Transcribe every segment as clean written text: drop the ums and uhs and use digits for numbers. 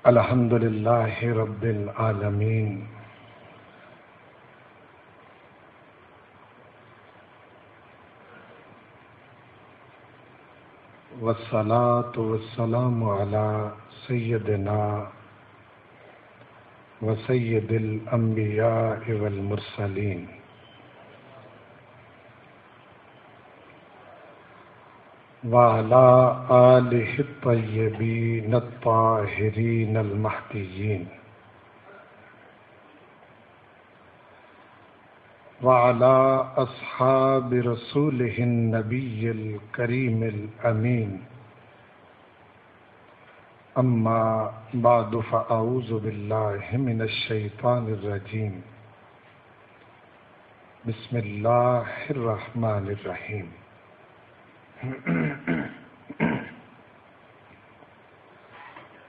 الحمد للہ رب العالمین والصلاة والسلام علی سیدنا وسید الانبیاء والمرسلین وعلى آلہ الطیبین الطاہرین المہدیین وعلى اصحاب رسولہ النبی الکریم الامین اما بعد فاعوذ باللہ من الشیطان الرجیم بسم اللہ الرحمن الرحیم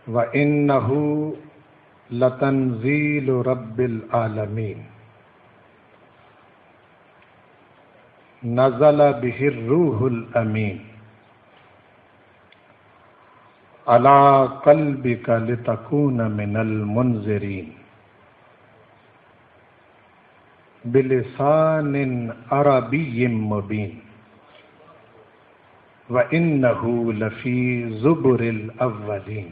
وَإِنَّهُ لَتَنزِيلُ رَبِّ الْعَالَمِينَ نَزَلَ بِهِ الرُّوحُ الْأَمِينُ عَلَى قَلْبِكَ لِتَكُونَ مِنَ الْمُنذِرِينَ بِلِسَانٍ عَرَبِيٍّ مُبِينٍ وَإِنَّهُ لَفِي زُبُرِ الْأَوَّلِينَ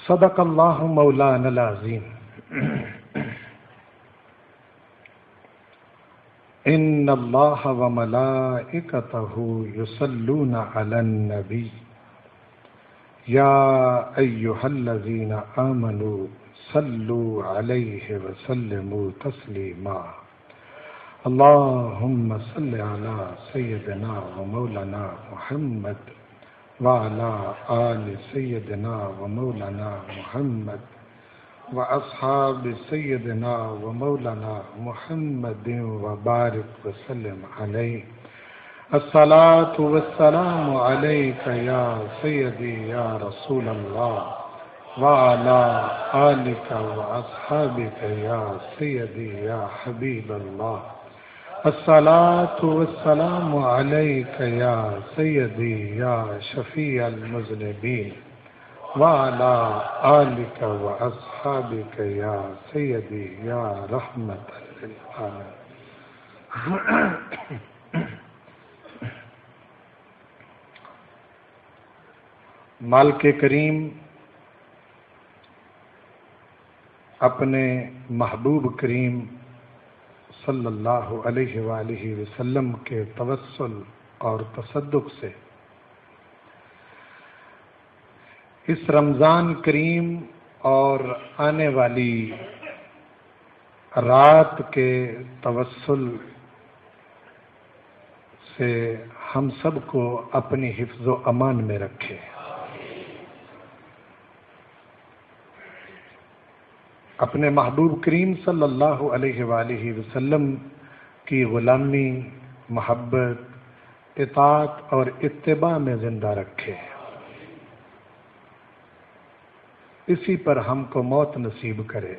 صدق اللہ مولانا العظیم ان اللہ وملائکتہ یصلون علی النبی یا ایہا الذین آمنوا صلوا علیہ وسلموا تسلیما اللہم صل علی سیدنا ومولانا محمد وعلى آل سيدنا ومولانا محمد وأصحاب سيدنا ومولانا محمد وبارك وسلم عليه الصلاة والسلام عليك يا سيدي يا رسول الله وعلى آلك وأصحابك يا سيدي يا حبيب الله الصلاة والسلام عليك يا سيدي يا شفيع المذنبين وعلى آلك وأصحابك يا سيدي يا رحمة للعالمين مالک کریم اپنے محبوب کریم صلی اللہ علیہ وآلہ وسلم کے توسل اور تصدق سے اس رمضان کریم اور آنے والی رات کے توسل سے ہم سب کو اپنی حفظ و امان میں رکھے، اپنے محبوب کریم صلی اللہ علیہ وآلہ وسلم کی غلامی، محبت، اطاعت اور اتباع میں زندہ رکھے، اسی پر ہم کو موت نصیب کرے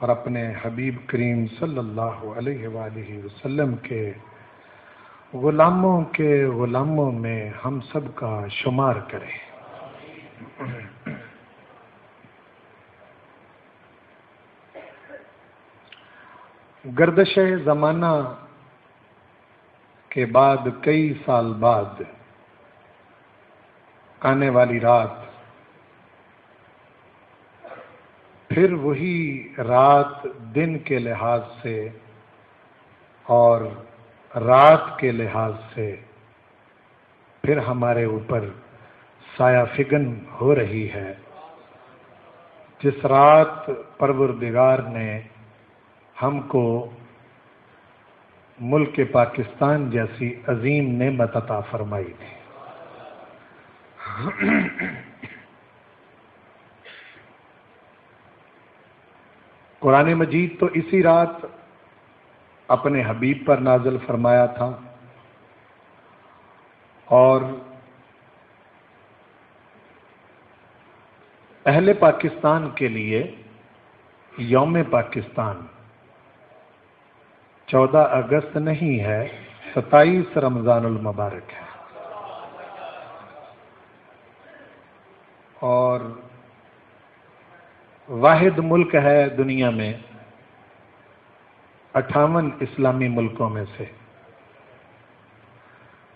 اور اپنے حبیب کریم صلی اللہ علیہ وآلہ وسلم کے غلاموں میں ہم سب کا شمار کرے۔ گردش زمانہ کے بعد کئی سال بعد آنے والی رات پھر وہی رات دن کے لحاظ سے اور رات کے لحاظ سے پھر ہمارے اوپر سایہ فگن ہو رہی ہے، جس رات پروردگار نے ہم کو ملک پاکستان جیسی عظیم نعمت عطا فرمائی تھی۔ قرآن مجید تو اسی رات اپنے حبیب پر نازل فرمایا تھا، اور اہل پاکستان کے لیے یوم پاکستان 14 اگست نہیں ہے، 27 رمضان المبارک ہے۔ اور واحد ملک ہے دنیا میں 58 اسلامی ملکوں میں سے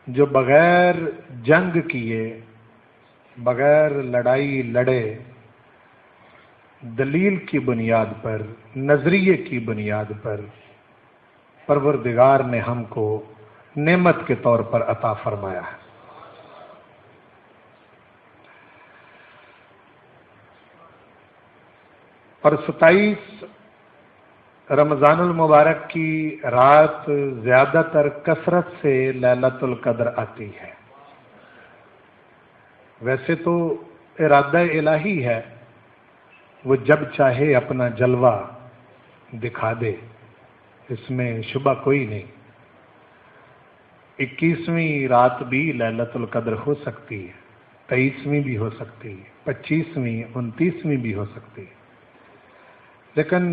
جو بغیر جنگ کیے، بغیر لڑائی لڑے، دلیل کی بنیاد پر، نظریے کی بنیاد پر پروردگار نے ہم کو نعمت کے طور پر عطا فرمایا ہے۔ اور 27 رمضان المبارک کی رات زیادہ تر کثرت سے لیلۃ القدر آتی ہے۔ ویسے تو ارادہ الہی ہے، وہ جب چاہے اپنا جلوہ دکھا دے، اس میں شبہ کوئی نہیں۔ 21ویں رات بھی لیلۃ القدر ہو سکتی ہے، 23ویں بھی ہو سکتی ہے، 25ویں 29ویں بھی ہو سکتی ہے، لیکن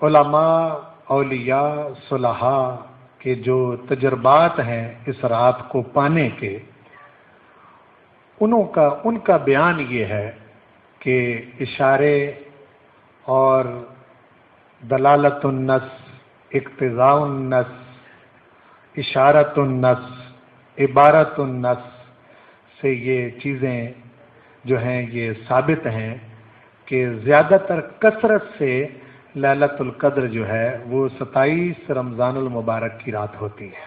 علماء، اولیاء، صلحاء کے جو تجربات ہیں اس رات کو پانے کے، ان کا بیان یہ ہے کہ اشارے اور دلالت النص، اقتضاء النص، اشارت النص، عبارت النص سے یہ چیزیں جو ہیں یہ ثابت ہیں کہ زیادہ تر کثرت سے لیلۃ القدر جو ہے وہ 27 رمضان المبارک کی رات ہوتی ہے،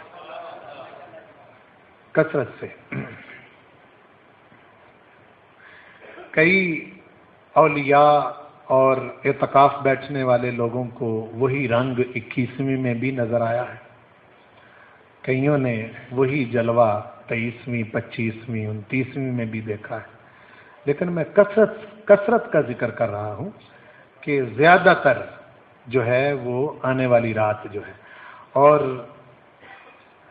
کثرت سے۔ کئی اولیاء اور اعتکاف بیٹھنے والے لوگوں کو وہی رنگ 21ویں میں بھی نظر آیا ہے، کئیوں نے وہی جلوہ 23ویں، 25ویں، 29ویں میں بھی دیکھا ہے، لیکن میں کثرت کا ذکر کر رہا ہوں کہ زیادہ تر جو ہے وہ آنے والی رات جو ہے۔ اور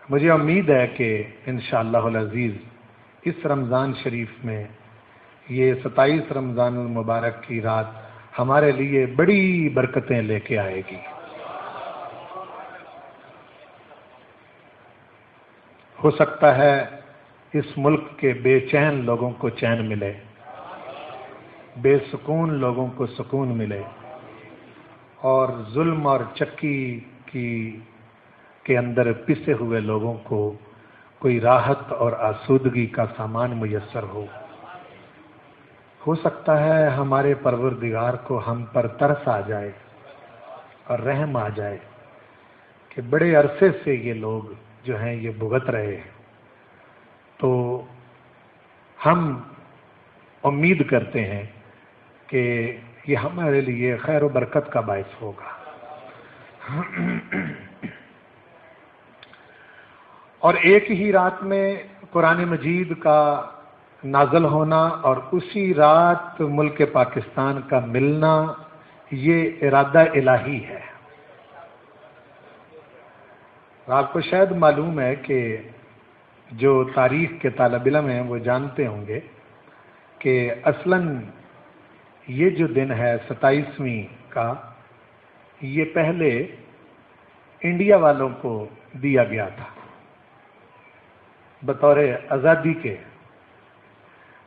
مجھے امید ہے کہ انشاءاللہ العزیز اس رمضان شریف میں یہ 27 رمضان المبارک کی رات ہمارے لیے بڑی برکتیں لے کے آئے گی۔ ہو سکتا ہے اس ملک کے بے چین لوگوں کو چین ملے، بے سکون لوگوں کو سکون ملے، اور ظلم اور چکی کے اندر پسے ہوئے لوگوں کو کوئی راحت اور آسودگی کا سامان میسر ہو سکتا ہے ہمارے پروردگار کو ہم پر ترس آ جائے اور رحم آ جائے کہ بڑے عرصے سے یہ لوگ جو ہیں یہ بھگت رہے ہیں، تو ہم امید کرتے ہیں کہ یہ ہمارے لیے خیر و برکت کا باعث ہوگا۔ اور ایک ہی رات میں قرآن مجید کا نازل ہونا اور اسی رات ملک پاکستان کا ملنا، یہ ارادہ الہی ہے۔ آپ کو شاید معلوم ہے کہ جو تاریخ کے طالب علم ہیں وہ جانتے ہوں گے کہ اصلاً یہ جو دن ہے 27ویں کا، یہ پہلے انڈیا والوں کو دیا گیا تھا بطور آزادی کے،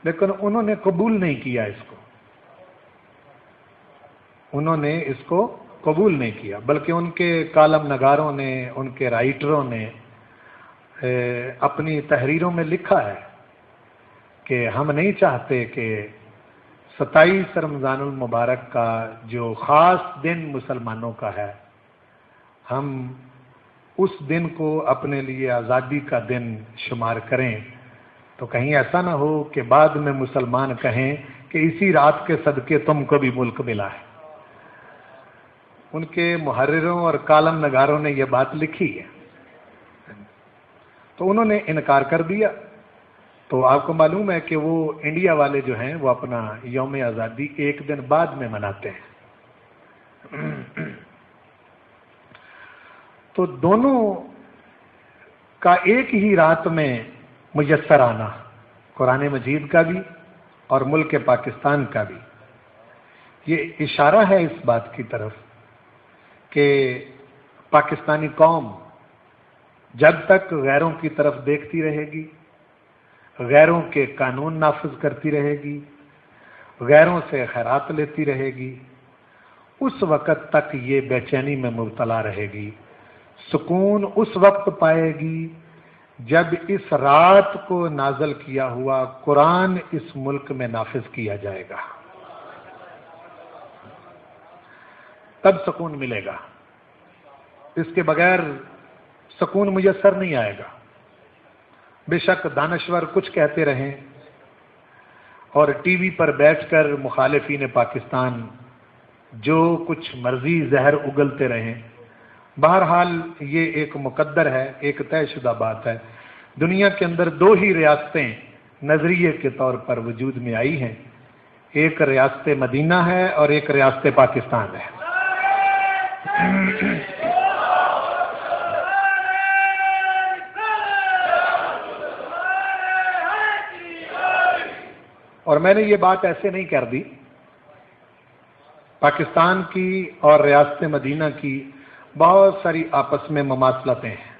لیکن انہوں نے قبول نہیں کیا اس کو، انہوں نے اس کو قبول نہیں کیا، بلکہ ان کے کالم نگاروں نے، ان کے رائٹروں نے اپنی تحریروں میں لکھا ہے کہ ہم نہیں چاہتے کہ 27 رمضان المبارک کا جو خاص دن مسلمانوں کا ہے، ہم اس دن کو اپنے لیے آزادی کا دن شمار کریں، تو کہیں ایسا نہ ہو کہ بعد میں مسلمان کہیں کہ اسی رات کے صدقے تم کو بھی ملک ملا ہے۔ ان کے محرروں اور کالم نگاروں نے یہ بات لکھی ہے، تو انہوں نے انکار کر دیا۔ تو آپ کو معلوم ہے کہ وہ انڈیا والے جو ہیں وہ اپنا یوم آزادی ایک دن بعد میں مناتے ہیں۔ تو دونوں کا ایک ہی رات میں میسر آنا، قرآن مجید کا بھی اور ملک پاکستان کا بھی، یہ اشارہ ہے اس بات کی طرف کہ پاکستانی قوم جب تک غیروں کی طرف دیکھتی رہے گی، غیروں کے قانون نافذ کرتی رہے گی، غیروں سے خیرات لیتی رہے گی، اس وقت تک یہ بے چینی میں مبتلا رہے گی۔ سکون اس وقت پائے گی جب اس رات کو نازل کیا ہوا قرآن اس ملک میں نافذ کیا جائے گا، تب سکون ملے گا۔ اس کے بغیر سکون میسر نہیں آئے گا۔ بے شک دانشور کچھ کہتے رہیں اور ٹی وی پر بیٹھ کر مخالفین پاکستان جو کچھ مرضی زہر اگلتے رہیں، بہرحال یہ ایک مقدر ہے، ایک طے شدہ بات ہے۔ دنیا کے اندر دو ہی ریاستیں نظریے کے طور پر وجود میں آئی ہیں، ایک ریاست مدینہ ہے اور ایک ریاست پاکستان ہے۔ اور میں نے یہ بات ایسے نہیں کر دی، پاکستان کی اور ریاست مدینہ کی بہت ساری آپس میں مماثلتیں ہیں۔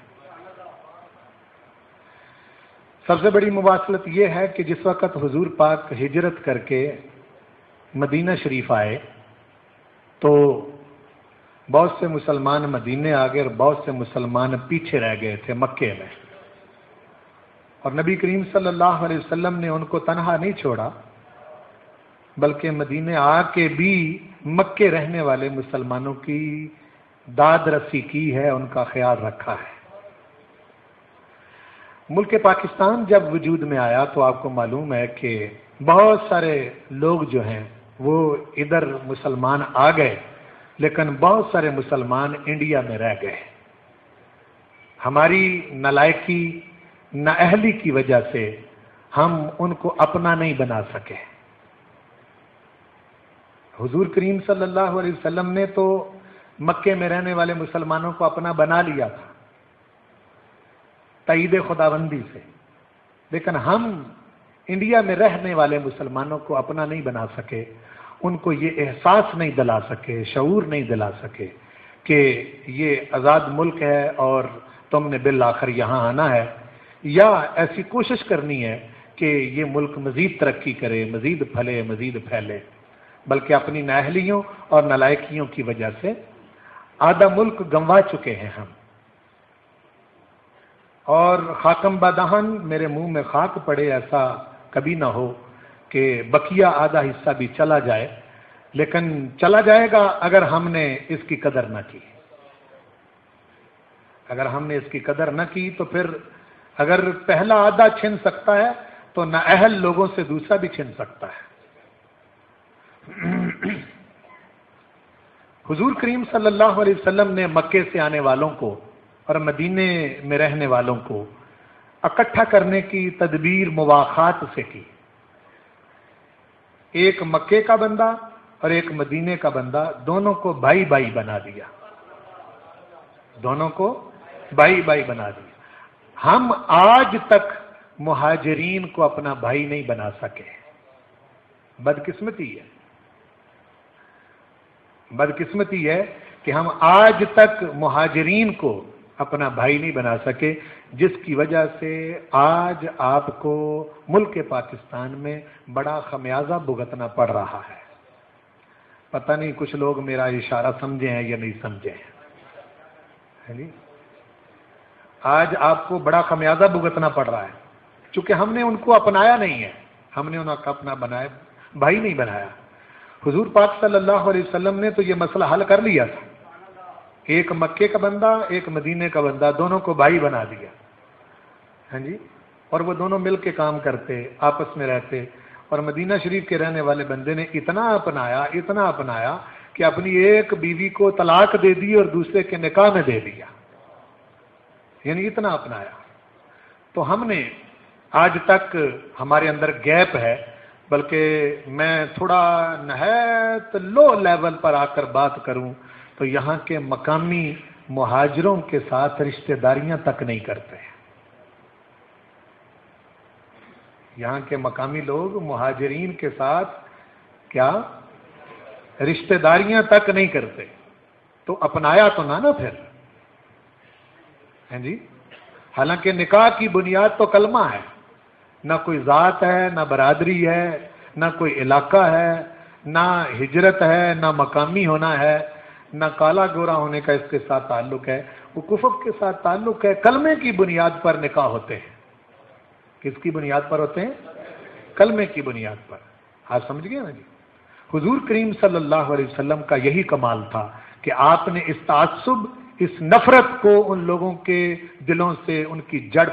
سب سے بڑی مماثلت یہ ہے کہ جس وقت حضور پاک ہجرت کر کے مدینہ شریف آئے تو بہت سے مسلمان مدینے آ گئے اور بہت سے مسلمان پیچھے رہ گئے تھے مکے میں، اور نبی کریم صلی اللہ علیہ وسلم نے ان کو تنہا نہیں چھوڑا، بلکہ مدینے آ کے بھی مکے رہنے والے مسلمانوں کی داد رسی کی ہے، ان کا خیال رکھا ہے۔ ملک پاکستان جب وجود میں آیا تو آپ کو معلوم ہے کہ بہت سارے لوگ جو ہیں وہ ادھر مسلمان آ گئے، لیکن بہت سارے مسلمان انڈیا میں رہ گئے۔ ہماری نالائکی، نااہلی کی وجہ سے ہم ان کو اپنا نہیں بنا سکے۔ حضور کریم صلی اللہ علیہ وسلم نے تو مکے میں رہنے والے مسلمانوں کو اپنا بنا لیا تھا تائید خداوندی سے، لیکن ہم انڈیا میں رہنے والے مسلمانوں کو اپنا نہیں بنا سکے، ان کو یہ احساس نہیں دلا سکے، شعور نہیں دلا سکے کہ یہ آزاد ملک ہے اور تم نے بالآخر یہاں آنا ہے، یا ایسی کوشش کرنی ہے کہ یہ ملک مزید ترقی کرے، مزید پھلے، مزید پھیلے، بلکہ اپنی نااہلیوں اور نالائکیوں کی وجہ سے آدھا ملک گنوا چکے ہیں ہم۔ اور خاکم بدہن میرے منہ میں خاک پڑے، ایسا کبھی نہ ہو کہ بقیہ آدھا حصہ بھی چلا جائے، لیکن چلا جائے گا اگر ہم نے اس کی قدر نہ کی۔ اگر ہم نے اس کی قدر نہ کی تو پھر اگر پہلا آدھا چھن سکتا ہے تو نااہل لوگوں سے دوسرا بھی چھن سکتا ہے۔ حضور کریم صلی اللہ علیہ وسلم نے مکے سے آنے والوں کو اور مدینے میں رہنے والوں کو اکٹھا کرنے کی تدبیر مواخات سے کی۔ ایک مکے کا بندہ اور ایک مدینے کا بندہ، دونوں کو بھائی بھائی بنا دیا، دونوں کو بھائی بھائی بنا دیا۔ ہم آج تک مہاجرین کو اپنا بھائی نہیں بنا سکے، بدقسمتی ہے، بدقسمتی ہے کہ ہم آج تک مہاجرین کو اپنا بھائی نہیں بنا سکے، جس کی وجہ سے آج آپ کو ملک پاکستان میں بڑا خمیازہ بھگتنا پڑ رہا ہے۔ پتہ نہیں کچھ لوگ میرا اشارہ سمجھے ہیں یا نہیں سمجھے ہیں۔ آج آپ کو بڑا خمیازہ بھگتنا پڑ رہا ہے، چونکہ ہم نے ان کو اپنایا نہیں ہے، ہم نے ان کو اپنا بنایا بھائی نہیں بنایا۔ حضور پاک صلی اللہ علیہ وسلم نے تو یہ مسئلہ حل کر لیا تھا، ایک مکے کا بندہ ایک مدینے کا بندہ، دونوں کو بھائی بنا دیا، ہاں جی، اور وہ دونوں مل کے کام کرتے، آپس میں رہتے، اور مدینہ شریف کے رہنے والے بندے نے اتنا اپنایا کہ اپنی ایک بیوی کو طلاق دے دی اور دوسرے کے نکاح میں دے دیا، یعنی اتنا اپنایا۔ تو ہم نے آج تک ہمارے اندر گیپ ہے، بلکہ میں تھوڑا نہایت لو لیول پر آ کر بات کروں تو یہاں کے مقامی مہاجروں کے ساتھ رشتہ داریاں تک نہیں کرتے۔ یہاں کے مقامی لوگ مہاجرین کے ساتھ کیا رشتہ داریاں تک نہیں کرتے، تو اپنایا تو نہ پھر، ہیں جی، حالانکہ نکاح کی بنیاد تو کلمہ ہے، نہ کوئی ذات ہے، نہ برادری ہے، نہ کوئی علاقہ ہے، نہ ہجرت ہے، نہ مقامی ہونا ہے، نہ کالا گورا ہونے کا اس کے ساتھ تعلق ہے، وہ کفر کے ساتھ تعلق ہے۔ کلمے کی بنیاد پر نکاح ہوتے ہیں۔ کس کی بنیاد پر ہوتے ہیں؟ کلمے کی بنیاد پر۔ آپ سمجھ گئے نا جی؟ حضور کریم صلی اللہ علیہ وسلم کا یہی کمال تھا کہ آپ نے اس تعصب، اس نفرت کو ان لوگوں کے دلوں سے ان کی جڑ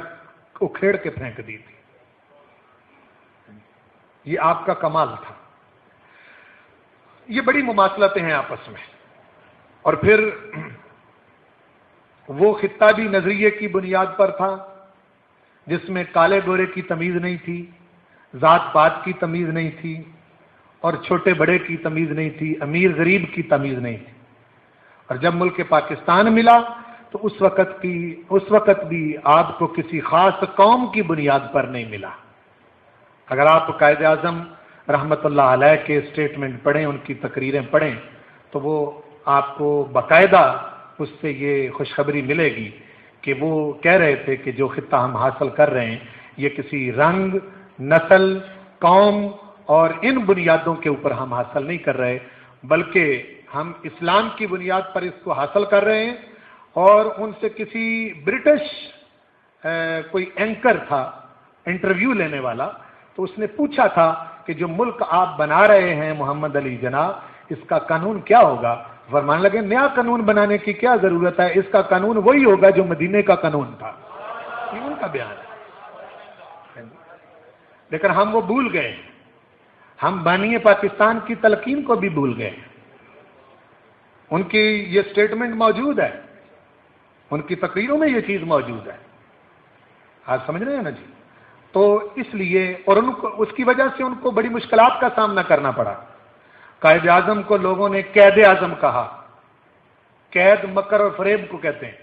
اکھیڑ کے پھینک دی تھی۔ یہ آپ کا کمال تھا۔ یہ بڑی مماثلتیں ہیں آپس میں۔ اور پھر وہ خطہ بھی نظریے کی بنیاد پر تھا جس میں کالے گورے کی تمیز نہیں تھی، ذات پات کی تمیز نہیں تھی، اور چھوٹے بڑے کی تمیز نہیں تھی، امیر غریب کی تمیز نہیں تھی۔ اور جب ملک پاکستان ملا تو اس وقت بھی آپ کو کسی خاص قوم کی بنیاد پر نہیں ملا۔ اگر آپ قائد اعظم رحمت اللہ علیہ کے اسٹیٹمنٹ پڑھیں، ان کی تقریریں پڑھیں، تو وہ آپ کو باقاعدہ اس سے یہ خوشخبری ملے گی کہ وہ کہہ رہے تھے کہ جو خطہ ہم حاصل کر رہے ہیں یہ کسی رنگ، نسل، قوم اور ان بنیادوں کے اوپر ہم حاصل نہیں کر رہے، بلکہ ہم اسلام کی بنیاد پر اس کو حاصل کر رہے ہیں۔ اور ان سے کسی برٹش کوئی اینکر تھا انٹرویو لینے والا، تو اس نے پوچھا تھا کہ جو ملک آپ بنا رہے ہیں محمد علی جناح، اس کا قانون کیا ہوگا؟ فرمانے لگے نیا قانون بنانے کی کیا ضرورت ہے، اس کا قانون وہی ہوگا جو مدینے کا قانون تھا۔ یہ ان کا بیان ہے۔ لیکن ہم وہ بھول گئے، ہم بانی پاکستان کی تلقین کو بھی بھول گئے۔ ان کی یہ سٹیٹمنٹ موجود ہے، ان کی تقریروں میں یہ چیز موجود ہے۔ آج سمجھ رہے ہیں نا جی؟ تو اس لیے اور اس کی وجہ سے ان کو بڑی مشکلات کا سامنا کرنا پڑا۔ قائد اعظم کو لوگوں نے قید اعظم کہا، قید مکر اور فریب کو کہتے ہیں۔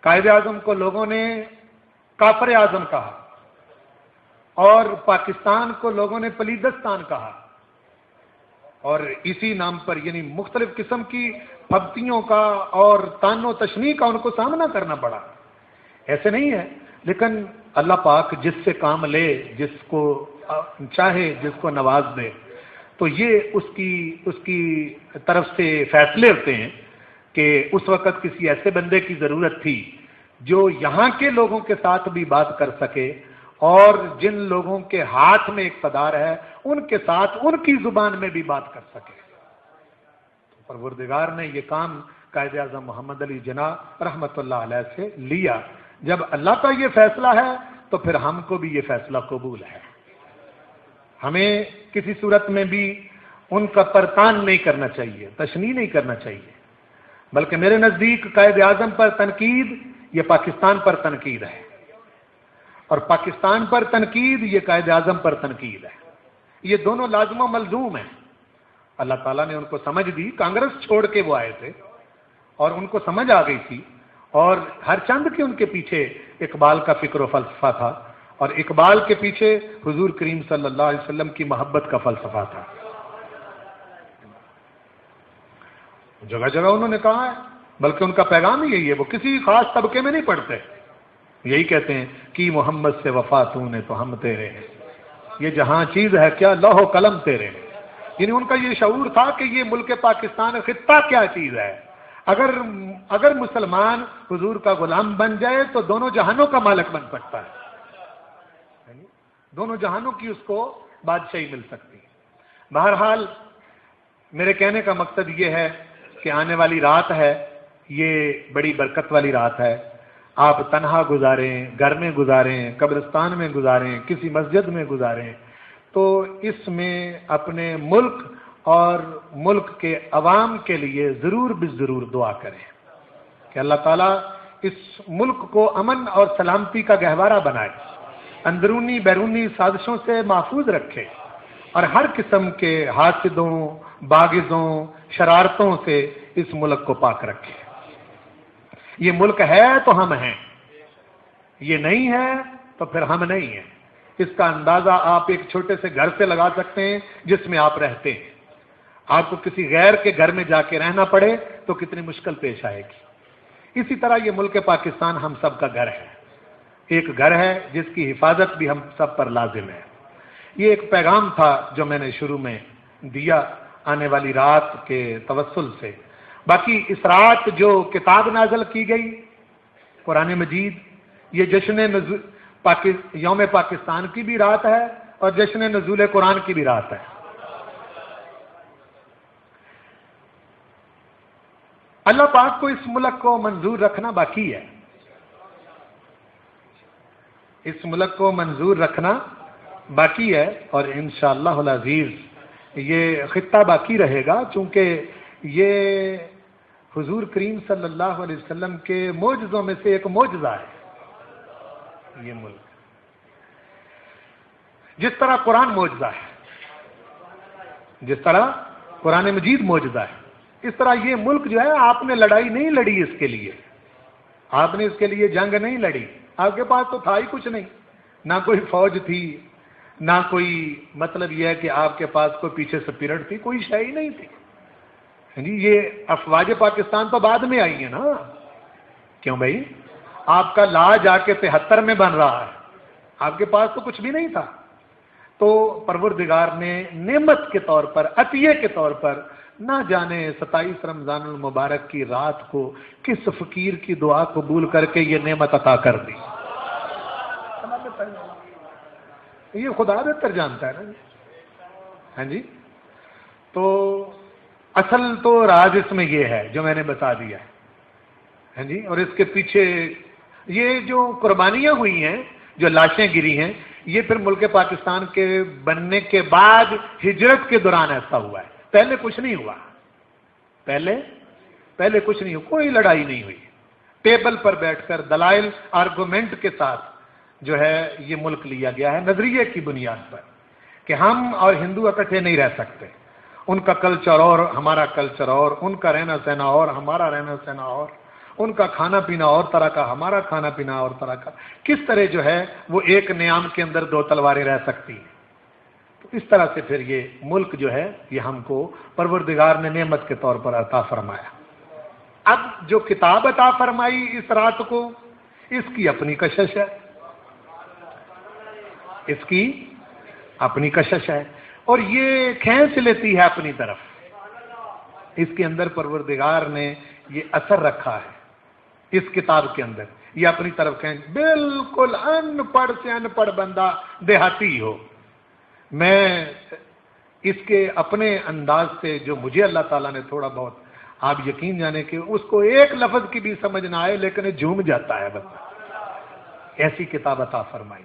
قائد اعظم کو لوگوں نے کافر اعظم کہا، اور پاکستان کو لوگوں نے پلیدستان کہا، اور اسی نام پر یعنی مختلف قسم کی پھبتیوں کا اور تان و تشنیع کا ان کو سامنا کرنا پڑا۔ ایسے نہیں ہے، لیکن اللہ پاک جس سے کام لے، جس کو چاہے، جس کو نواز دے، تو یہ اس کی طرف سے فیصلے ہوتے ہیں کہ اس وقت کسی ایسے بندے کی ضرورت تھی جو یہاں کے لوگوں کے ساتھ بھی بات کر سکے، اور جن لوگوں کے ہاتھ میں اقتدار ہے ان کے ساتھ ان کی زبان میں بھی بات کر سکے۔ پروردگار نے یہ کام قائد اعظم محمد علی جناح رحمت اللہ علیہ سے لیا۔ جب اللہ کا یہ فیصلہ ہے تو پھر ہم کو بھی یہ فیصلہ قبول ہے۔ ہمیں کسی صورت میں بھی ان کا پرتان نہیں کرنا چاہیے، تشنیع نہیں کرنا چاہیے، بلکہ میرے نزدیک قائد اعظم پر تنقید یہ پاکستان پر تنقید ہے، اور پاکستان پر تنقید یہ قائد اعظم پر تنقید ہے۔ یہ دونوں لازم و ملزوم ہیں۔ اللہ تعالیٰ نے ان کو سمجھ دی، کانگریس چھوڑ کے وہ آئے تھے اور ان کو سمجھ آ گئی تھی، اور ہر چند کے ان کے پیچھے اقبال کا فکر و فلسفہ تھا، اور اقبال کے پیچھے حضور کریم صلی اللہ علیہ وسلم کی محبت کا فلسفہ تھا۔ جگہ جگہ انہوں نے کہا ہے، بلکہ ان کا پیغام ہی یہی ہے، وہ کسی خاص طبقے میں نہیں پڑھتے، یہی کہتے ہیں کہ محمد سے وفا تو نے تو ہم تیرے ہیں، یہ جہاں چیز ہے کیا لوح و قلم تیرے ہیں۔ یعنی ان کا یہ شعور تھا کہ یہ ملک پاکستان خطہ کیا چیز ہے، اگر مسلمان حضور کا غلام بن جائے تو دونوں جہانوں کا مالک بن سکتا ہے، دونوں جہانوں کی اس کو بادشاہی مل سکتی ہے۔ بہرحال میرے کہنے کا مقصد یہ ہے کہ آنے والی رات ہے، یہ بڑی برکت والی رات ہے۔ آپ تنہا گزاریں، گھر میں گزاریں، قبرستان میں گزاریں، کسی مسجد میں گزاریں، تو اس میں اپنے ملک اور ملک کے عوام کے لیے ضرور ضرور دعا کریں کہ اللہ تعالیٰ اس ملک کو امن اور سلامتی کا گہوارہ بنائے، اندرونی بیرونی سازشوں سے محفوظ رکھے، اور ہر قسم کے حاسدوں، باغزوں، شرارتوں سے اس ملک کو پاک رکھے۔ یہ ملک ہے تو ہم ہیں، یہ نہیں ہے تو پھر ہم نہیں ہیں۔ اس کا اندازہ آپ ایک چھوٹے سے گھر سے لگا سکتے ہیں جس میں آپ رہتے ہیں۔ آپ کو کسی غیر کے گھر میں جا کے رہنا پڑے تو کتنی مشکل پیش آئے گی۔ اسی طرح یہ ملک پاکستان ہم سب کا گھر ہے، ایک گھر ہے جس کی حفاظت بھی ہم سب پر لازم ہے۔ یہ ایک پیغام تھا جو میں نے شروع میں دیا آنے والی رات کے توسل سے۔ باقی اس رات جو کتاب نازل کی گئی قرآن مجید، یہ جشن یوم پاکستان کی بھی رات ہے اور جشن نزول قرآن کی بھی رات ہے۔ اللہ پاک کو اس ملک کو منظور رکھنا باقی ہے، اس ملک کو منظور رکھنا باقی ہے، اور انشاءاللہ العزیز یہ خطہ باقی رہے گا، چونکہ یہ حضور کریم صلی اللہ علیہ وسلم کے معجزوں میں سے ایک معجزہ ہے۔ یہ ملک جس طرح قرآن معجزہ ہے، جس طرح قرآن مجید معجزہ ہے، اس طرح یہ ملک جو ہے آپ نے لڑائی نہیں لڑی اس کے لیے، آپ نے اس کے لیے جنگ نہیں لڑی، آپ کے پاس تو تھا ہی کچھ نہیں، نہ کوئی فوج تھی، نہ کوئی مطلب یہ ہے کہ آپ کے پاس کوئی پیچھے سے پیرڈ تھی، کوئی شے ہی نہیں تھی۔ جی یہ افواج پاکستان تو بعد میں آئی ہیں نا، کیوں بھائی؟ آپ کا لا جا کے 73 میں بن رہا ہے، آپ کے پاس تو کچھ بھی نہیں تھا، تو پروردگار نے نعمت کے طور پر، عطیے کے طور پر، نہ جانے 27 رمضان المبارک کی رات کو کس فقیر کی دعا قبول کر کے یہ نعمت عطا کر دی۔ یہ خدا بہتر جانتا ہے نا۔ ہاں جی، تو اصل تو راز اس میں یہ ہے جو میں نے بتا دیا ہے، ہاں جی، اور اس کے پیچھے یہ جو قربانیاں ہوئی ہیں، جو لاشیں گری ہیں، یہ پھر ملک پاکستان کے بننے کے بعد ہجرت کے دوران ایسا ہوا ہے، پہلے کچھ نہیں ہوا، پہلے کچھ نہیں ہوا، کوئی لڑائی نہیں ہوئی، ٹیبل پر بیٹھ کر دلائل آرگومنٹ کے ساتھ جو ہے یہ ملک لیا گیا ہے، نظریے کی بنیاد پر کہ ہم اور ہندو اکٹھے نہیں رہ سکتے، ان کا کلچر اور ہمارا کلچر اور، ان کا رہنا سہنا اور ہمارا رہنا سہنا اور، ان کا کھانا پینا اور طرح کا ہمارا کھانا پینا اور طرح کا، کس طرح جو ہے وہ ایک نیام کے اندر دو تلواریں رہ سکتی ہیں۔ تو اس طرح سے پھر یہ ملک جو ہے یہ ہم کو پروردگار نے نعمت کے طور پر عطا فرمایا۔ اب جو کتاب عطا فرمائی اس رات کو، اس کی اپنی کشش ہے، اس کی اپنی کشش ہے، اور یہ کھینچ لیتی ہے اپنی طرف، اس کے اندر پروردگار نے یہ اثر رکھا ہے، اس کتاب کے اندر یہ اپنی طرف کھینچ، بالکل ان پڑھ سے ان پڑھ بندہ دیہاتی ہو، میں اس کے اپنے انداز سے جو مجھے اللہ تعالیٰ نے تھوڑا بہت، آپ یقین جانے کہ اس کو ایک لفظ کی بھی سمجھ نہ آئے لیکن جھوم جاتا ہے بندہ، ایسی کتاب عطا فرمائی،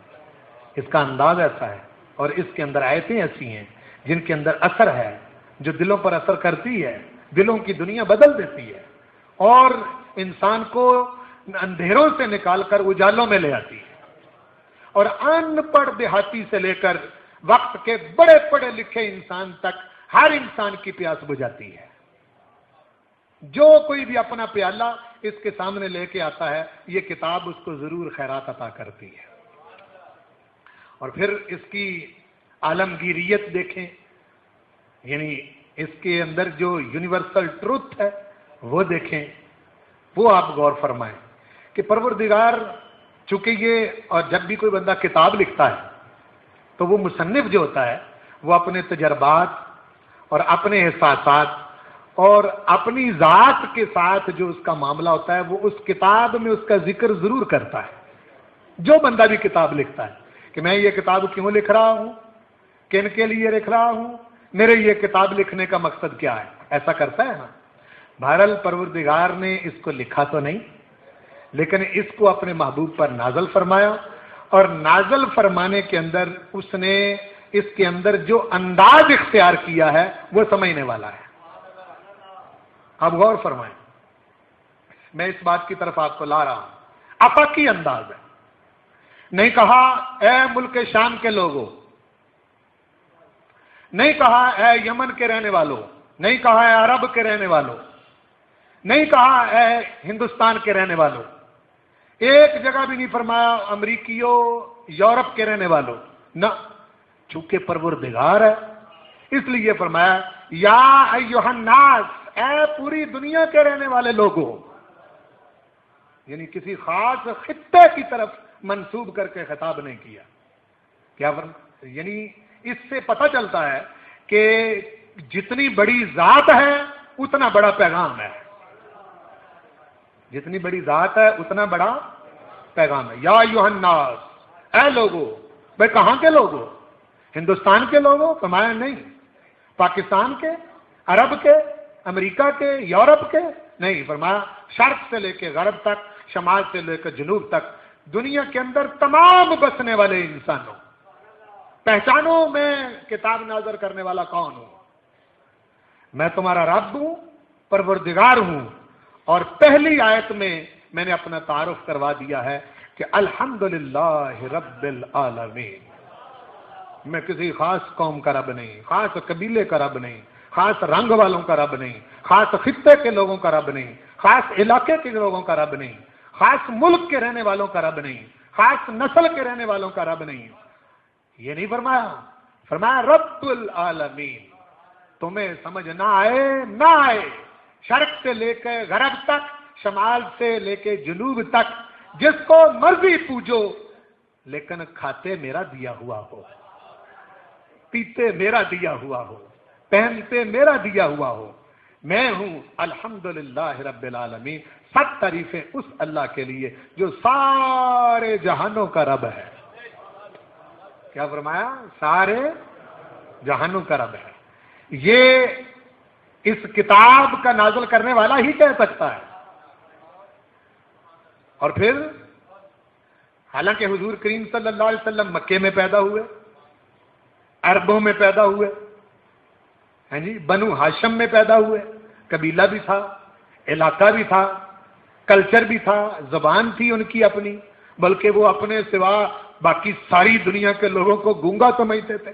اس کا انداز ایسا ہے، اور اس کے اندر آیتیں ایسی ہیں جن کے اندر اثر ہے، جو دلوں پر اثر کرتی ہے، دلوں کی دنیا بدل دیتی ہے، اور انسان کو اندھیروں سے نکال کر اجالوں میں لے آتی ہے، اور ان پڑھ دیہاتی سے لے کر وقت کے بڑے پڑھے لکھے انسان تک ہر انسان کی پیاس بجھاتی ہے۔ جو کوئی بھی اپنا پیالہ اس کے سامنے لے کے آتا ہے، یہ کتاب اس کو ضرور خیرات عطا کرتی ہے۔ اور پھر اس کی عالمگیریت دیکھیں، یعنی اس کے اندر جو یونیورسل ٹروتھ ہے وہ دیکھیں، وہ آپ غور فرمائیں کہ پروردگار، چونکہ یہ، اور جب بھی کوئی بندہ کتاب لکھتا ہے تو وہ مصنف جو ہوتا ہے وہ اپنے تجربات اور اپنے احساسات اور اپنی ذات کے ساتھ جو اس کا معاملہ ہوتا ہے وہ اس کتاب میں اس کا ذکر ضرور کرتا ہے۔ جو بندہ بھی کتاب لکھتا ہے کہ میں یہ کتاب کیوں لکھ رہا ہوں، کن کے لیے لکھ رہا ہوں، میرے یہ کتاب لکھنے کا مقصد کیا ہے، ایسا کرتا ہے نا۔ بہرحال پروردگار نے اس کو لکھا تو نہیں، لیکن اس کو اپنے محبوب پر نازل فرمایا، اور نازل فرمانے کے اندر اس نے اس کے اندر جو انداز اختیار کیا ہے وہ سمجھنے والا ہے۔ آپ غور فرمائیں، میں اس بات کی طرف آپ کو لا رہا ہوں، افاقی انداز ہے۔ نہیں کہا اے ملک شام کے لوگوں، نہیں کہا اے یمن کے رہنے والوں، نہیں کہا اے عرب کے رہنے والوں، نہیں کہا اے ہندوستان کے رہنے والوں، ایک جگہ بھی نہیں فرمایا امریکیوں، یورپ کے رہنے والوں، نہ، چونکہ پروردگار ہے اس لیے فرمایا یا ایھا الناس، اے پوری دنیا کے رہنے والے لوگوں، یعنی کسی خاص خطے کی طرف منسوب کر کے خطاب نہیں کیا، کیا یعنی اس سے پتہ چلتا ہے کہ جتنی بڑی ذات ہے اتنا بڑا پیغام ہے. جتنی بڑی ذات ہے اتنا بڑا پیغام ہے. یا ایھا الناس، اے لوگو. بھائی کہاں کے لوگو؟ ہندوستان کے لوگوں؟ فرمایا نہیں. پاکستان کے، عرب کے، امریکہ کے، یورپ کے؟ نہیں. فرمایا شرق سے لے کے غرب تک، شمال سے لے کے جنوب تک، دنیا کے اندر تمام بسنے والے انسانوں. پہچانو میں کتاب نازل کرنے والا کون ہوں. میں تمہارا رب ہوں، پروردگار ہوں. اور پہلی آیت میں نے اپنا تعارف کروا دیا ہے کہ الحمدللہ رب العالمین. میں کسی خاص قوم کا رب نہیں، خاص قبیلے کا رب نہیں، خاص رنگ والوں کا رب نہیں، خاص خطے کے لوگوں کا رب نہیں، خاص علاقے کے لوگوں کا رب نہیں، خاص ملک کے رہنے والوں کا رب نہیں، خاص نسل کے رہنے والوں کا رب نہیں. یہ نہیں فرمایا. فرمایا رب العالمین. تمہیں سمجھ نہ آئے شرق سے لے کے غرب تک، شمال سے لے کے جنوب تک، جس کو مرضی پوجو، لیکن کھاتے میرا دیا ہوا ہو، پیتے میرا دیا ہوا ہو، پہنتے میرا دیا ہوا ہو. میں ہوں الحمدللہ رب العالمین. سب تعریفیں اس اللہ کے لیے جو سارے جہانوں کا رب ہے. کیا فرمایا؟ سارے جہانوں کا رب ہے. یہ اس کتاب کا نازل کرنے والا ہی کہہ سکتا ہے. اور پھر حالانکہ حضور کریم صلی اللہ علیہ وسلم مکے میں پیدا ہوئے، عربوں میں پیدا ہوئے، ہیں جی، بنو ہاشم میں پیدا ہوئے، قبیلہ بھی تھا، علاقہ بھی تھا، کلچر بھی تھا، زبان تھی ان کی اپنی، بلکہ وہ اپنے سوا باقی ساری دنیا کے لوگوں کو گونگا سمجھتے تھے،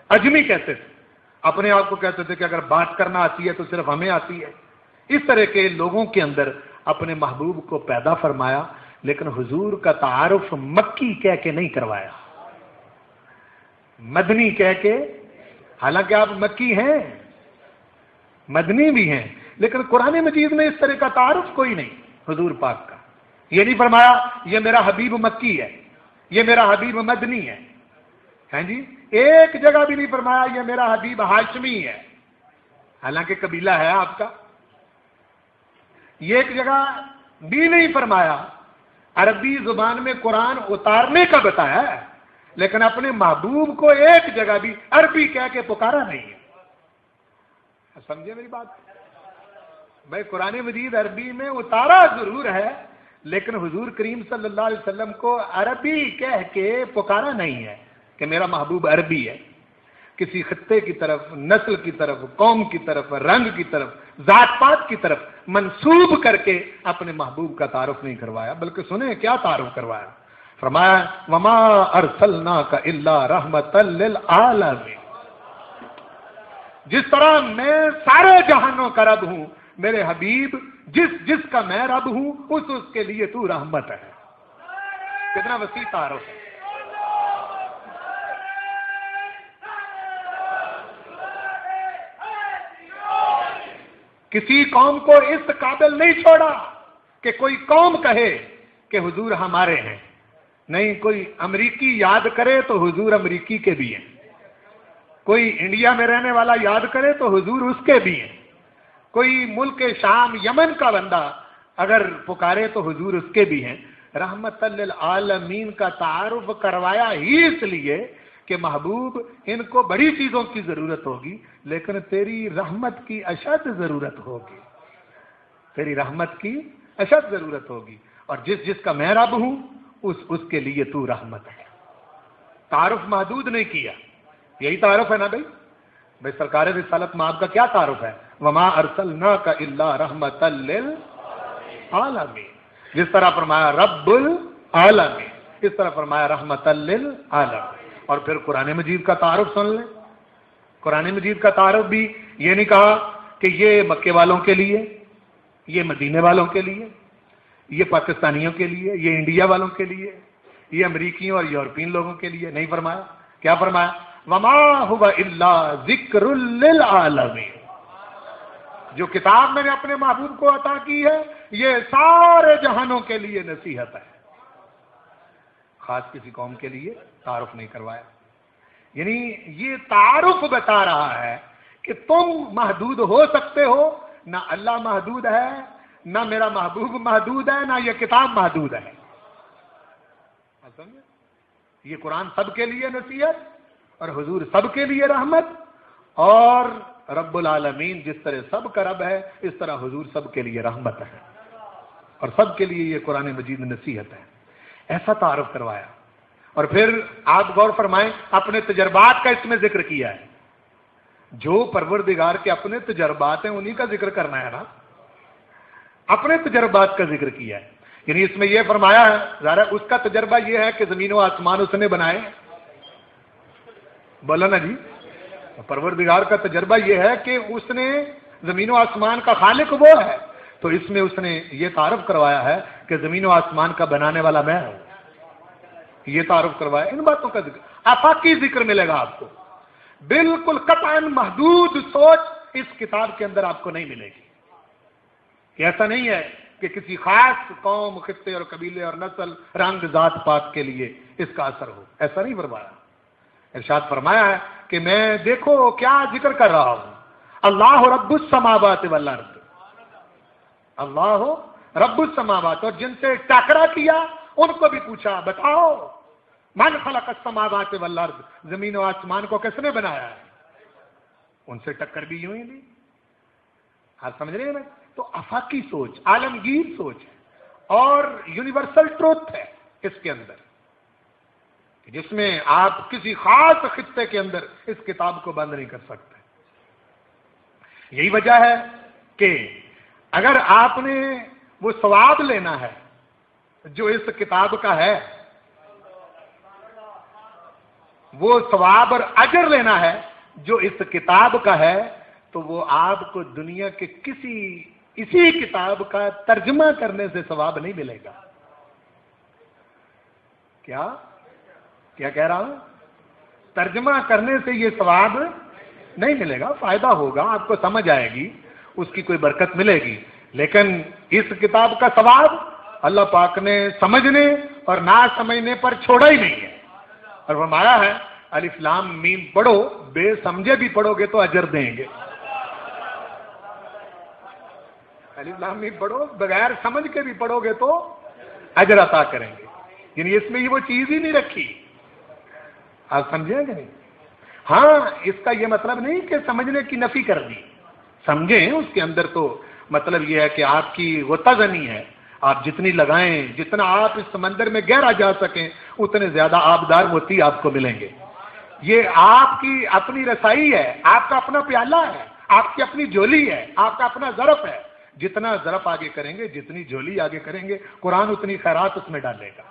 اجمی کہتے تھے. اپنے آپ کو کہتے تھے کہ اگر بات کرنا آتی ہے تو صرف ہمیں آتی ہے. اس طرح کے لوگوں کے اندر اپنے محبوب کو پیدا فرمایا، لیکن حضور کا تعارف مکی کہہ کے نہیں کروایا، مدنی کہہ کے. حالانکہ آپ مکی ہیں، مدنی بھی ہیں، لیکن قرآن مجید میں اس طرح کا تعارف کوئی نہیں حضور پاک کا. یہ نہیں فرمایا یہ میرا حبیب مکی ہے، یہ میرا حبیب مدنی ہے. ہیں جی، ایک جگہ بھی نہیں فرمایا یہ میرا حبیب ہاشمی ہے، حالانکہ قبیلہ ہے آپ کا. یہ ایک جگہ بھی نہیں فرمایا. عربی زبان میں قرآن اتارنے کا بتایا ہے، لیکن اپنے محبوب کو ایک جگہ بھی عربی کہہ کے پکارا نہیں ہے. سمجھے میری بات؟ بھائی قرآن مجید عربی میں اتارا ضرور ہے، لیکن حضور کریم صلی اللہ علیہ وسلم کو عربی کہہ کے پکارا نہیں ہے کہ میرا محبوب عربی ہے. کسی خطے کی طرف، نسل کی طرف، قوم کی طرف، رنگ کی طرف، ذات پات کی طرف منسوب کر کے اپنے محبوب کا تعارف نہیں کروایا، بلکہ سنیں کیا تعارف کروایا. فرمایا وما ارسلناک الا رحمتا للعالمین. جس طرح میں سارے جہانوں کا رب ہوں، میرے حبیب جس کا میں رب ہوں اس کے لیے تو رحمت ہے. کتنا وسیع تعارف ہے. کسی قوم کو اس قابل نہیں چھوڑا کہ کوئی قوم کہے کہ حضور ہمارے ہیں. نہیں، کوئی امریکی یاد کرے تو حضور امریکی کے بھی ہیں، کوئی انڈیا میں رہنے والا یاد کرے تو حضور اس کے بھی ہیں، کوئی ملک شام یمن کا بندہ اگر پکارے تو حضور اس کے بھی ہیں. رحمت للعالمین کا تعارف کروایا ہی اس لیے کہ محبوب ان کو بڑی چیزوں کی ضرورت ہوگی، لیکن تیری رحمت کی اشد ضرورت ہوگی، تیری رحمت کی اشد ضرورت ہوگی. اور جس کا میں رب ہوں اس کے لیے تو رحمت ہے. تعارف محدود نہیں کیا. یہی تعارف ہے نا بھائی سرکار رسالت میں آپ کا کیا تعارف ہے؟ وما ارسلناک الا رحمتا للعالمین. جس طرح فرمایا رب العالمین، اس طرح فرمایا رحمتا للعالمین. اور پھر قرآن مجید کا تعارف سن لیں. قرآن مجید کا تعارف بھی یہ نہیں کہا کہ یہ مکے والوں کے لیے، یہ مدینے والوں کے لیے، یہ پاکستانیوں کے لیے، یہ انڈیا والوں کے لیے، یہ امریکیوں اور یورپین لوگوں کے لیے. نہیں فرمایا. کیا فرمایا؟ وما هو الا ذکر للعالمین. جو کتاب میں نے اپنے محبوب کو عطا کی ہے یہ سارے جہانوں کے لیے نصیحت ہے. خاص کسی قوم کے لیے تعارف نہیں کروایا. یعنی یہ تعارف بتا رہا ہے کہ تم محدود ہو سکتے ہو، نہ اللہ محدود ہے، نہ میرا محبوب محدود ہے، نہ یہ کتاب محدود ہے. یہ قرآن سب کے لیے نصیحت اور حضور سب کے لیے رحمت، اور رب العالمین جس طرح سب کا رب ہے اس طرح حضور سب کے لیے رحمت ہے، اور سب کے لیے یہ قرآن مجید نصیحت ہے. ایسا تعارف کروایا. اور پھر آپ غور فرمائیں، اپنے تجربات کا اس میں ذکر کیا ہے. جو پروردگار کے اپنے تجربات ہیں انہی کا ذکر کرنا ہے نا، اپنے تجربات کا ذکر کیا ہے. یعنی اس میں یہ فرمایا ہے، ظاہر اس کا تجربہ یہ ہے کہ زمین و آسمان اس نے بنائے. بولا نا جی، پروردگار کا تجربہ یہ ہے کہ اس نے زمین و آسمان کا خالق وہ ہے، تو اس میں اس نے یہ تعارف کروایا ہے کہ زمین و آسمان کا بنانے والا میں ہوں. یہ تعارف کروایا. ان باتوں کا ذکر، آفاقی ذکر ملے گا آپ کو. بالکل قطعاً محدود سوچ اس کتاب کے اندر آپ کو نہیں ملے گی. کہ ایسا نہیں ہے کہ کسی خاص قوم، خطے اور قبیلے اور نسل، رنگ، ذات پات کے لیے اس کا اثر ہو، ایسا نہیں فرمایا. ارشاد فرمایا ہے کہ میں دیکھو کیا ذکر کر رہا ہوں، اللہ رب السماوات والارض، اللہ رب السماوات. اور جن سے ٹکرا کیا ان کو بھی پوچھا، بتاؤ من خلق السماوات والارض، زمین و آسمان کو کس نے بنایا ہے؟ ان سے ٹکر بھی یوں ہی دی. آپ سمجھ رہے ہیں نا؟ تو افاقی سوچ، عالمگیر سوچ ہے، اور یونیورسل ٹروتھ ہے اس کے اندر، جس میں آپ کسی خاص خطے کے اندر اس کتاب کو بند نہیں کر سکتے. یہی وجہ ہے کہ اگر آپ نے وہ ثواب لینا ہے جو اس کتاب کا ہے، وہ ثواب اور اجر لینا ہے جو اس کتاب کا ہے، تو وہ آپ کو دنیا کے اسی کتاب کا ترجمہ کرنے سے ثواب نہیں ملے گا. کیا کہہ رہا ہوں؟ ترجمہ کرنے سے یہ ثواب نہیں ملے گا. فائدہ ہوگا، آپ کو سمجھ آئے گی، اس کی کوئی برکت ملے گی، لیکن اس کتاب کا ثواب اللہ پاک نے سمجھنے اور نہ سمجھنے پر چھوڑا ہی نہیں ہے. اور فرمایا ہے الف لام میم پڑھو، بے سمجھے بھی پڑھو گے تو اجر دیں گے. الف لام میم پڑھو، بغیر سمجھ کے بھی پڑھو گے تو اجر عطا کریں گے. یعنی اس میں یہ وہ چیز ہی نہیں رکھی. آپ سمجھیں کہ نہیں؟ ہاں، اس کا یہ مطلب نہیں کہ سمجھنے کی نفی کر دی. سمجھیں، اس کے اندر تو مطلب یہ ہے کہ آپ کی غوطہ زنی ہے، آپ جتنی لگائیں، جتنا آپ اس سمندر میں گہرا جا سکیں اتنے زیادہ آبدار موتی آپ کو ملیں گے. یہ آپ کی اپنی رسائی ہے، آپ کا اپنا پیالہ ہے، آپ کی اپنی جھولی ہے، آپ کا اپنا ظرف ہے. جتنا ظرف آگے کریں گے، جتنی جھولی آگے کریں گے، قرآن اتنی خیرات اس میں ڈالے گا.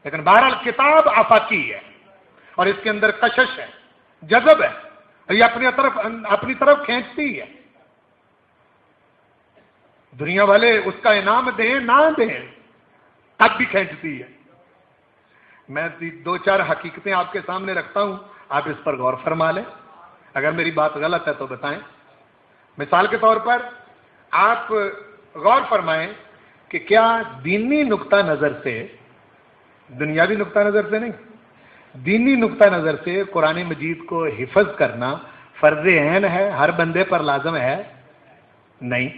لیکن بہرحال کتاب آفاقی ہے، اور اس کے اندر کشش ہے، جذب ہے، یہ اپنی طرف کھینچتی ہے. دنیا والے اس کا انعام دیں نہ دیں تب بھی کھینچتی ہے. میں 2-4 حقیقتیں آپ کے سامنے رکھتا ہوں، آپ اس پر غور فرما لیں. اگر میری بات غلط ہے تو بتائیں. مثال کے طور پر آپ غور فرمائیں کہ کیا دینی نقطہ نظر سے، دنیاوی نقطہ نظر سے نہیں، دینی نقطہ نظر سے قرآن مجید کو حفظ کرنا فرض عین ہے، ہر بندے پر لازم ہے؟ نہیں،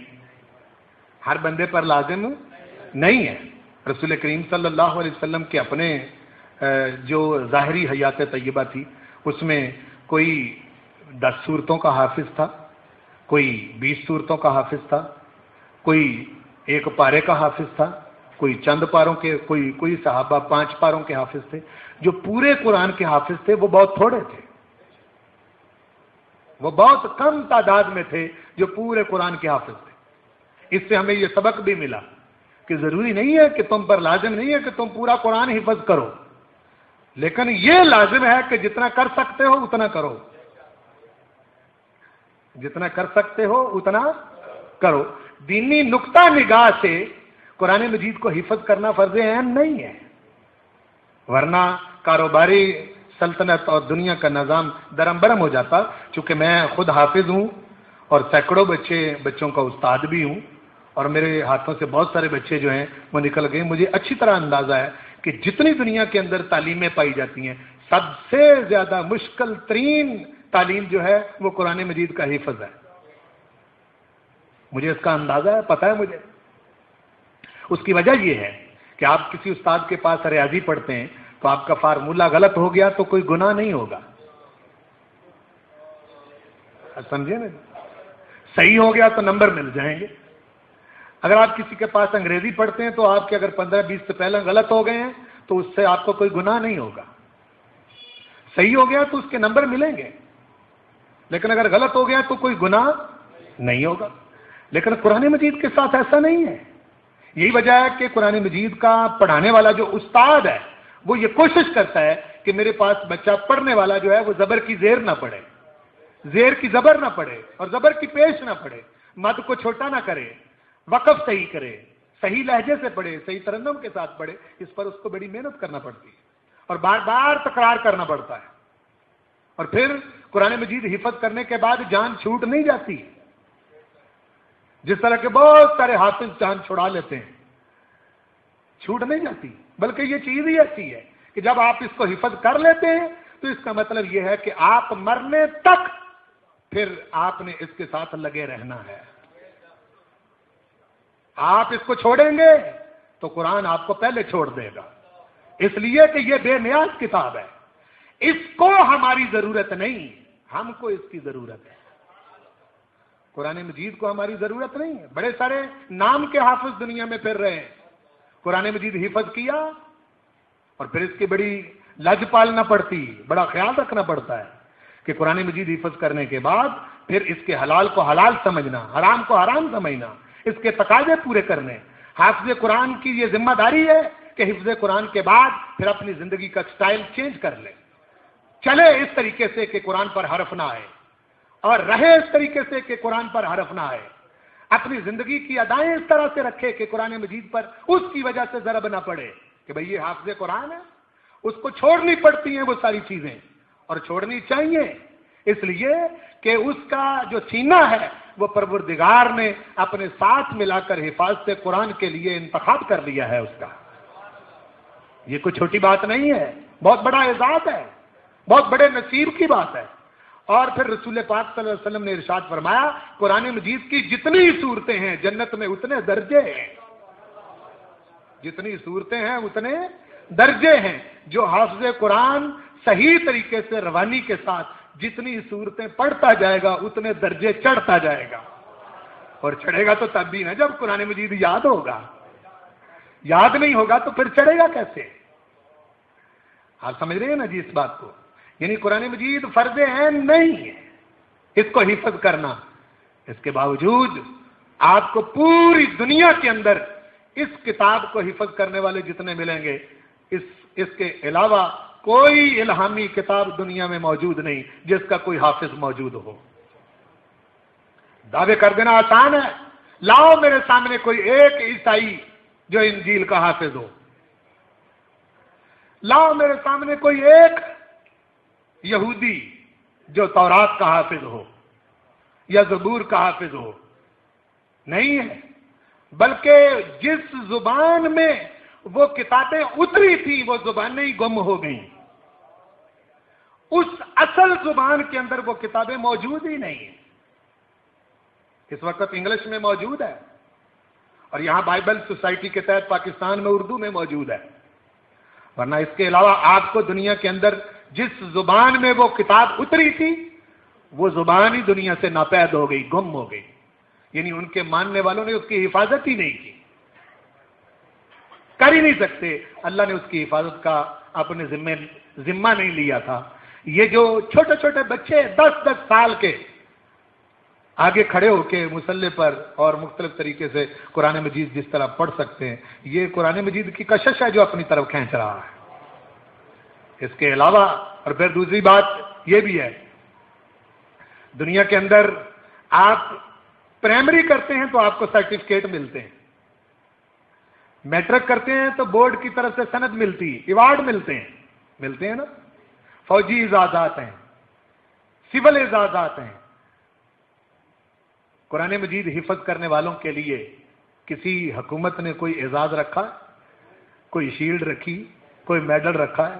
ہر بندے پر لازم نہیں ہے. رسول کریم صلی اللہ علیہ وسلم کے اپنے جو ظاہری حیات طیبہ تھی، اس میں کوئی 10 سورتوں کا حافظ تھا، کوئی 20 سورتوں کا حافظ تھا، کوئی 1 پارے کا حافظ تھا، کوئی چند پاروں کے، کوئی صحابہ 5 پاروں کے حافظ تھے. جو پورے قرآن کے حافظ تھے وہ بہت تھوڑے تھے، وہ بہت کم تعداد میں تھے جو پورے قرآن کے حافظ تھے. اس سے ہمیں یہ سبق بھی ملا کہ ضروری نہیں ہے کہ تم پر لازم نہیں ہے کہ تم پورا قرآن حفظ کرو، لیکن یہ لازم ہے کہ جتنا کر سکتے ہو اتنا کرو، جتنا کر سکتے ہو اتنا کرو. دینی نقطہ نگاہ سے قرآن مجید کو حفظ کرنا فرض عین نہیں ہے، ورنہ کاروباری سلطنت اور دنیا کا نظام درم برم ہو جاتا. چونکہ میں خود حافظ ہوں اور سینکڑوں بچوں کا استاد بھی ہوں، اور میرے ہاتھوں سے بہت سارے بچے جو ہیں وہ نکل گئے. مجھے اچھی طرح اندازہ ہے کہ جتنی دنیا کے اندر تعلیمیں پائی جاتی ہیں سب سے زیادہ مشکل ترین تعلیم جو ہے وہ قرآن مجید کا حفظ ہے. مجھے اس کا اندازہ ہے، پتہ ہے مجھے. اس کی وجہ یہ ہے کہ آپ کسی استاد کے پاس ریاضی پڑھتے ہیں تو آپ کا فارمولہ غلط ہو گیا تو کوئی گناہ نہیں ہوگا، سمجھے نا؟ صحیح ہو گیا تو نمبر مل جائیں گے. اگر آپ کسی کے پاس انگریزی پڑھتے ہیں تو آپ کے اگر 15-20 سے پہلے غلط ہو گئے ہیں تو اس سے آپ کو کوئی گناہ نہیں ہوگا. صحیح ہو گیا تو اس کے نمبر ملیں گے، لیکن اگر غلط ہو گیا تو کوئی گناہ نہیں ہوگا. لیکن قرآن مجید کے ساتھ ایسا نہیں ہے. یہی وجہ ہے کہ قرآن مجید کا پڑھانے والا جو استاد ہے وہ یہ کوشش کرتا ہے کہ میرے پاس بچہ پڑھنے والا جو ہے وہ زبر کی زیر نہ پڑھے، زیر کی زبر نہ پڑھے اور زبر کی پیش نہ پڑھے، مد کو چھوٹا نہ کرے، وقف صحیح کرے، صحیح لہجے سے پڑھے، صحیح ترنم کے ساتھ پڑھے. اس پر اس کو بڑی محنت کرنا پڑتی ہے اور بار بار تکرار کرنا پڑتا ہے. اور پھر قرآن مجید حفظ کرنے کے بعد جان چھوٹ نہیں جاتی، جس طرح کے بہت سارے حافظ جان چھڑا لیتے ہیں، چھوٹ نہیں جاتی. بلکہ یہ چیز ہی ایسی ہے کہ جب آپ اس کو حفظ کر لیتے ہیں تو اس کا مطلب یہ ہے کہ آپ مرنے تک پھر آپ نے اس کے ساتھ لگے رہنا ہے. آپ اس کو چھوڑیں گے تو قرآن آپ کو پہلے چھوڑ دے گا، اس لیے کہ یہ بے نیاز کتاب ہے. اس کو ہماری ضرورت نہیں، ہم کو اس کی ضرورت ہے. قرآن مجید کو ہماری ضرورت نہیں ہے. بڑے سارے نام کے حافظ دنیا میں پھر رہے ہیں. قرآن مجید حفظ کیا اور پھر اس کی بڑی لج پالنا پڑتی، بڑا خیال رکھنا پڑتا ہے کہ قرآن مجید حفظ کرنے کے بعد پھر اس کے حلال کو حلال سمجھنا، حرام کو حرام سمجھنا، اس کے تقاضے پورے کرنے. حافظ قرآن کی یہ ذمہ داری ہے کہ حفظ قرآن کے بعد پھر اپنی زندگی کا سٹائل چینج کر لے، چلے اس طریقے سے کہ قرآن پر حرف نہ آئے اور رہے اس طریقے سے کہ قرآن پر حرف نہ آئے. اپنی زندگی کی ادائیں اس طرح سے رکھے کہ قرآن مجید پر اس کی وجہ سے ضرب نہ پڑے کہ بھئی یہ حافظ قرآن ہے. اس کو چھوڑنی پڑتی ہیں وہ ساری چیزیں، اور چھوڑنی چاہیے اس لیے کہ اس کا جو سینہ ہے وہ پروردگار نے اپنے ساتھ ملا کر حفاظت قرآن کے لیے انتخاب کر لیا ہے. اس کا یہ کوئی چھوٹی بات نہیں ہے، بہت بڑا اعزاز ہے، بہت بڑے نصیب کی بات ہے. اور پھر رسول پاک صلی اللہ علیہ وسلم نے ارشاد فرمایا قرآن مجید کی جتنی صورتیں ہیں جنت میں اتنے درجے ہیں، جتنی صورتیں ہیں اتنے درجے ہیں. جو حافظ قرآن صحیح طریقے سے روانی کے ساتھ جتنی صورتیں پڑھتا جائے گا اتنے درجے چڑھتا جائے گا. اور چڑھے گا تو تب بھی نہ جب قرآن مجید یاد ہوگا، یاد نہیں ہوگا تو پھر چڑھے گا کیسے؟ آپ سمجھ رہے ہیں نا جی اس بات کو؟ یعنی قرآن مجید فرض عین نہیں ہے اس کو حفظ کرنا. اس کے باوجود آپ کو پوری دنیا کے اندر اس کتاب کو حفظ کرنے والے جتنے ملیں گے، اس کے علاوہ کوئی الہامی کتاب دنیا میں موجود نہیں جس کا کوئی حافظ موجود ہو. دعوے کر دینا آسان ہے. لاؤ میرے سامنے کوئی ایک عیسائی جو انجیل کا حافظ ہو، لاؤ میرے سامنے کوئی ایک یہودی جو تورات کا حافظ ہو یا زبور کا حافظ ہو. نہیں ہے، بلکہ جس زبان میں وہ کتابیں اتری تھی وہ زبانیں ہی گم ہو گئیں. اس اصل زبان کے اندر وہ کتابیں موجود ہی نہیں ہیں. اس وقت انگلش میں موجود ہے اور یہاں بائبل سوسائٹی کے تحت پاکستان میں اردو میں موجود ہے، ورنہ اس کے علاوہ آپ کو دنیا کے اندر جس زبان میں وہ کتاب اتری تھی وہ زبان ہی دنیا سے ناپید ہو گئی، گم ہو گئی. یعنی ان کے ماننے والوں نے اس کی حفاظت ہی نہیں کی، کر ہی نہیں سکتے. اللہ نے اس کی حفاظت کا اپنے ذمہ نہیں لیا تھا. یہ جو چھوٹے چھوٹے بچے 10-10 سال کے آگے کھڑے ہو کے مصلی پر اور مختلف طریقے سے قرآن مجید جس طرح پڑھ سکتے ہیں، یہ قرآن مجید کی کشش ہے جو اپنی طرف کھینچ رہا ہے. اس کے علاوہ اور پھر دوسری بات یہ بھی ہے، دنیا کے اندر آپ پرائمری کرتے ہیں تو آپ کو سرٹیفکیٹ ملتے ہیں، میٹرک کرتے ہیں تو بورڈ کی طرف سے سند ملتی، ایوارڈ ملتے ہیں نا. فوجی اعزازات ہیں، سول اعزازات ہیں. قرآن مجید حفظ کرنے والوں کے لیے کسی حکومت نے کوئی اعزاز رکھا، کوئی شیلڈ رکھی، کوئی میڈل رکھا ہے،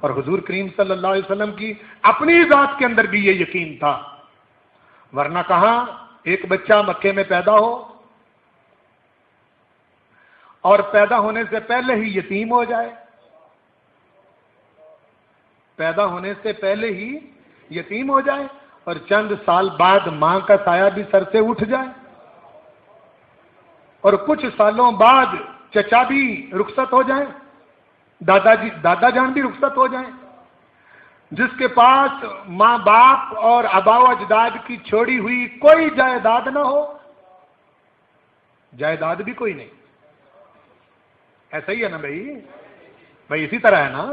اور حضور کریم صلی اللہ علیہ وسلم کی اپنی ذات کے اندر بھی یہ یقین تھا، ورنہ کہاں ایک بچہ مکے میں پیدا ہو اور پیدا ہونے سے پہلے ہی یتیم ہو جائے، پیدا ہونے سے پہلے ہی یتیم ہو جائے اور چند سال بعد ماں کا سایہ بھی سر سے اٹھ جائے، اور کچھ سالوں بعد چچا بھی رخصت ہو جائیں، دادا جان بھی رخصت ہو جائیں، جس کے پاس ماں باپ اور آبا و اجداد کی چھوڑی ہوئی کوئی جائیداد نہ ہو، جائیداد بھی کوئی نہیں، ایسا ہی ہے نا بھائی اسی طرح ہے نا۔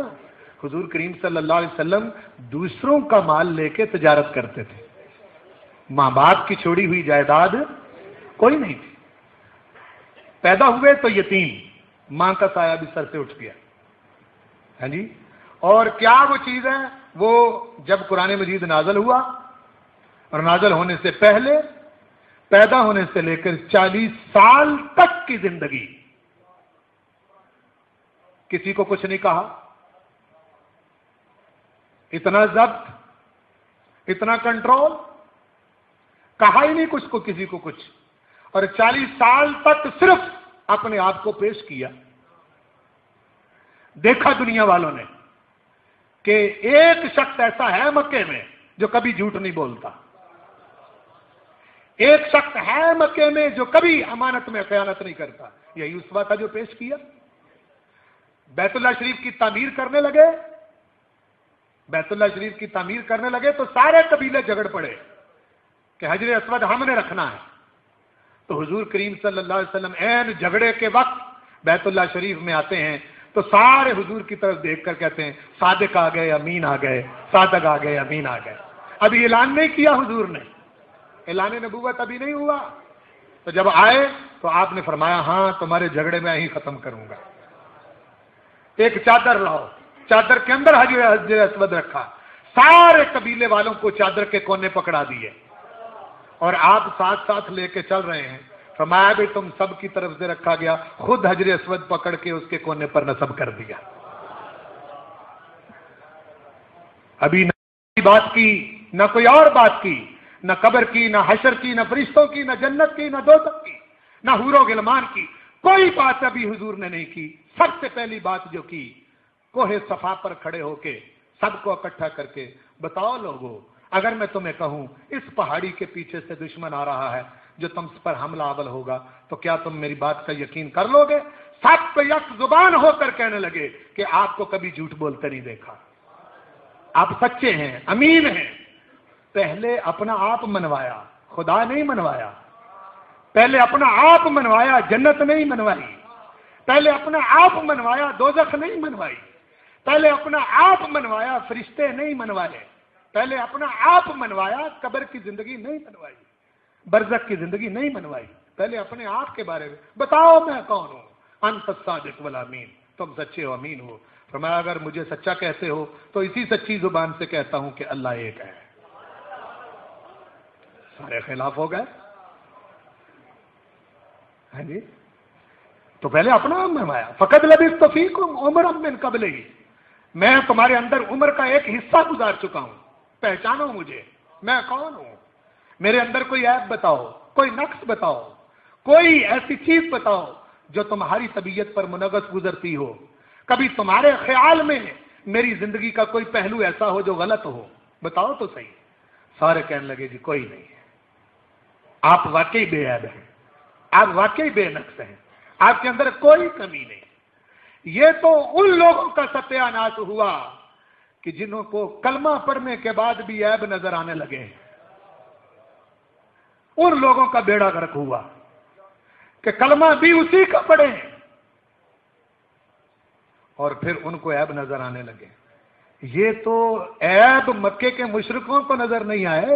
حضور کریم صلی اللہ علیہ وسلم دوسروں کا مال لے کے تجارت کرتے تھے، ماں باپ کی چھوڑی ہوئی جائیداد کوئی نہیں تھی، پیدا ہوئے تو یتیم، ماں کا سایہ بھی سر سے اٹھ گیا، ہاں جی۔ اور کیا وہ چیز ہے، وہ جب قرآن مجید نازل ہوا اور نازل ہونے سے پہلے پیدا ہونے سے لے کر 40 سال تک کی زندگی کسی کو کچھ نہیں کہا، اتنا ضبط، اتنا کنٹرول، کہا ہی نہیں کچھ کو کسی کو کچھ، اور 40 سال تک صرف اپنے آپ کو پیش کیا۔ دیکھا دنیا والوں نے کہ ایک شخص ایسا ہے مکے میں جو کبھی جھوٹ نہیں بولتا، ایک شخص ہے مکے میں جو کبھی امانت میں خیانت نہیں کرتا، یہی اسوہ تھا جو پیش کیا۔ بیت اللہ شریف کی تعمیر کرنے لگے، بیت اللہ شریف کی تعمیر کرنے لگے تو سارے قبیلے جھگڑ پڑے کہ حجر اسود ہم نے رکھنا ہے، تو حضور کریم صلی اللہ علیہ وسلم عین جھگڑے کے وقت بیت اللہ شریف میں آتے ہیں تو سارے حضور کی طرف دیکھ کر کہتے ہیں صادق آ گئے، امین آ گئے، صادق آ گئے، امین آ گئے۔ ابھی اعلان نہیں کیا حضور نے، اعلان نبوت ابھی نہیں ہوا، تو جب آئے تو آپ نے فرمایا ہاں تمہارے جھگڑے میں ہی ختم کروں گا۔ ایک چادر لاؤ، چادر کے اندر حجر اسود رکھا، سارے قبیلے والوں کو چادر کے کونے پکڑا دیے اور آپ ساتھ ساتھ لے کے چل رہے ہیں۔ فرمایا بھی تم سب کی طرف سے رکھا گیا، خود حجر اسود پکڑ کے اس کے کونے پر نصب کر دیا۔ ابھی نہ بات کی، نہ کوئی اور بات کی، نہ قبر کی، نہ حشر کی، نہ فرشتوں کی، نہ جنت کی، نہ دوزخ کی، نہ حور و غلمان کی، کوئی بات ابھی حضور نے نہیں کی۔ سب سے پہلی بات جو کی، کوہ صفا پر کھڑے ہو کے سب کو اکٹھا کر کے بتاؤ لوگو، اگر میں تمہیں کہوں اس پہاڑی کے پیچھے سے دشمن آ رہا ہے جو تم پر حملہ آور ہوگا تو کیا تم میری بات کا یقین کر لو گے؟ سب پہ یک زبان ہو کر کہنے لگے کہ آپ کو کبھی جھوٹ بولتے نہیں دیکھا، آپ سچے ہیں، امین ہیں۔ پہلے اپنا آپ منوایا، خدا نہیں منوایا، پہلے اپنا آپ منوایا، جنت نہیں منوائی، پہلے اپنا آپ منوایا، دوزخ نہیں منوائی، پہلے اپنا آپ منوایا، فرشتے نہیں منوائے، پہلے اپنا آپ منوایا، قبر کی زندگی نہیں منوائی، برزخ کی زندگی نہیں منوائی، پہلے اپنے آپ کے بارے میں بتاؤ میں کون ہوں، انت الصادق والامین، تم سچے ہو، امین ہو۔ فرمایا اگر مجھے سچا کہتے ہو تو اسی سچی زبان سے کہتا ہوں کہ اللہ ایک ہے۔ سارے خلاف ہو گئے، ہاں جی۔ تو پہلے اپنا منوایا، فقد لبثت فیکم عمرا من قبلہ، میں تمہارے اندر عمر کا ایک حصہ گزار چکا ہوں، پہچانو مجھے، میں کون ہوں، میرے اندر کوئی عیب بتاؤ، کوئی نقص بتاؤ، کوئی ایسی چیز بتاؤ جو تمہاری طبیعت پر منغص گزرتی ہو، کبھی تمہارے خیال میں میری زندگی کا کوئی پہلو ایسا ہو جو غلط ہو، بتاؤ تو صحیح۔ سارے کہنے لگے جی کوئی نہیں ہے، آپ واقعی بے عیب ہیں، آپ واقعی بے نقص ہیں، آپ کے اندر کوئی کمی نہیں۔ یہ تو ان لوگوں کا ستیہ ناش ہوا کہ جنہوں کو کلمہ پڑھنے کے بعد بھی عیب نظر آنے لگے، ان لوگوں کا بیڑا غرق ہوا کہ کلمہ بھی اسی کا پڑھے اور پھر ان کو عیب نظر آنے لگے۔ یہ تو عیب مکے کے مشرکوں کو نظر نہیں آئے،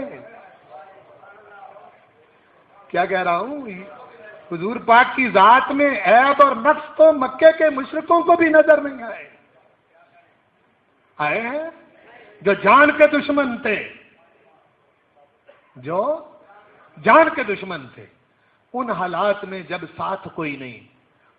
کیا کہہ رہا ہوں، حضور پاک کی ذات میں عیب اور نقص تو مکے کے مشرکوں کو بھی نظر نہیں آئے، آئے ہیں جو جان کے دشمن تھے، جو جان کے دشمن تھے۔ ان حالات میں جب ساتھ کوئی نہیں،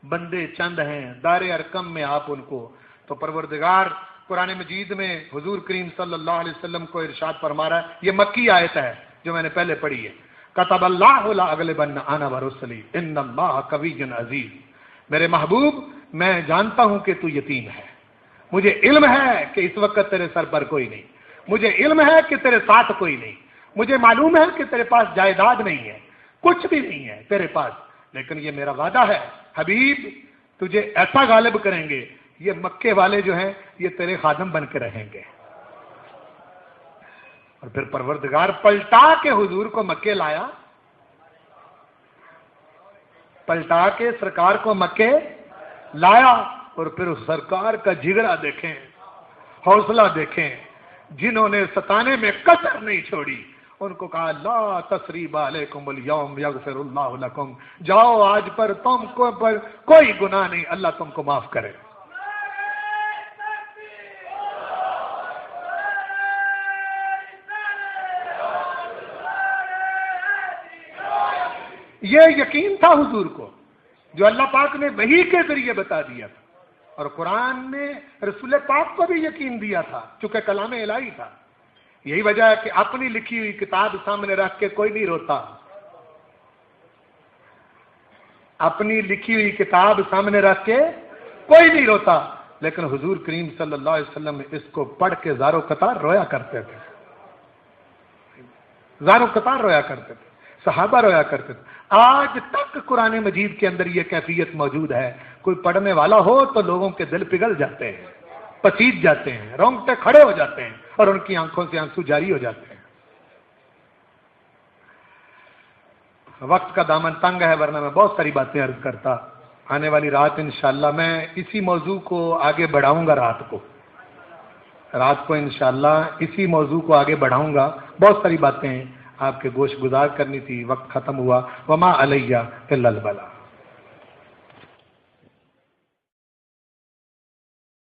بندے چند ہیں، دار ارقم میں آپ ان کو، تو پروردگار قرآن مجید میں حضور کریم صلی اللہ علیہ وسلم کو ارشاد فرما رہا ہے، یہ مکی آیت ہے جو میں نے پہلے پڑھی ہے، کتب اللہ لا اغلبن انا ورسلی ان اللہ قوی عزیز۔ میرے محبوب، میں جانتا ہوں کہ تو یتیم ہے، مجھے علم ہے کہ اس وقت تیرے سر پر کوئی نہیں، مجھے علم ہے کہ تیرے ساتھ کوئی نہیں، مجھے معلوم ہے کہ تیرے پاس جائیداد نہیں ہے، کچھ بھی نہیں ہے تیرے پاس، لیکن یہ میرا وعدہ ہے حبیب، تجھے ایسا غالب کریں گے، یہ مکے والے جو ہیں یہ تیرے خادم بن کے رہیں گے۔ اور پھر پروردگار پلٹا کے حضور کو مکے لایا، پلٹا کے سرکار کو مکے لایا، اور پھر اس سرکار کا جگرا دیکھیں، حوصلہ دیکھیں، جنہوں نے ستانے میں کسر نہیں چھوڑی، ان کو کہا لا تثریب علیکم اليوم یغفر اللہ لکم، جاؤ آج پر تم کو پر کوئی گناہ نہیں، اللہ تم کو معاف کرے۔ یہ یقین تھا حضور کو جو اللہ پاک نے وحی کے ذریعے بتا دیا تھا، اور قرآن نے رسول پاک کو بھی یقین دیا تھا چونکہ کلام الہی تھا۔ یہی وجہ ہے کہ اپنی لکھی ہوئی کتاب سامنے رکھ کے کوئی نہیں روتا، اپنی لکھی ہوئی کتاب سامنے رکھ کے کوئی نہیں روتا، لیکن حضور کریم صلی اللہ علیہ وسلم اس کو پڑھ کے زارو قطار رویا کرتے تھے، زارو قطار رویا کرتے تھے، صحابہ رویا کرتے تھے۔ آج تک قرآن مجید کے اندر یہ کیفیت موجود ہے، کوئی پڑھنے والا ہو تو لوگوں کے دل پگھل جاتے ہیں، پسیج جاتے ہیں، رونگٹے کھڑے ہو جاتے ہیں، اور ان کی آنکھوں سے آنسو جاری ہو جاتے ہیں۔ وقت کا دامن تنگ ہے، ورنہ میں بہت ساری باتیں عرض کرتا۔ آنے والی رات انشاءاللہ میں اسی موضوع کو آگے بڑھاؤں گا، رات کو انشاءاللہ اسی موضوع کو آگے بڑھاؤں گا۔ بہت ساری باتیں آپ کے گوش گزار کرنی تھی، وقت ختم ہوا۔ وما علیہ الا البلاغ۔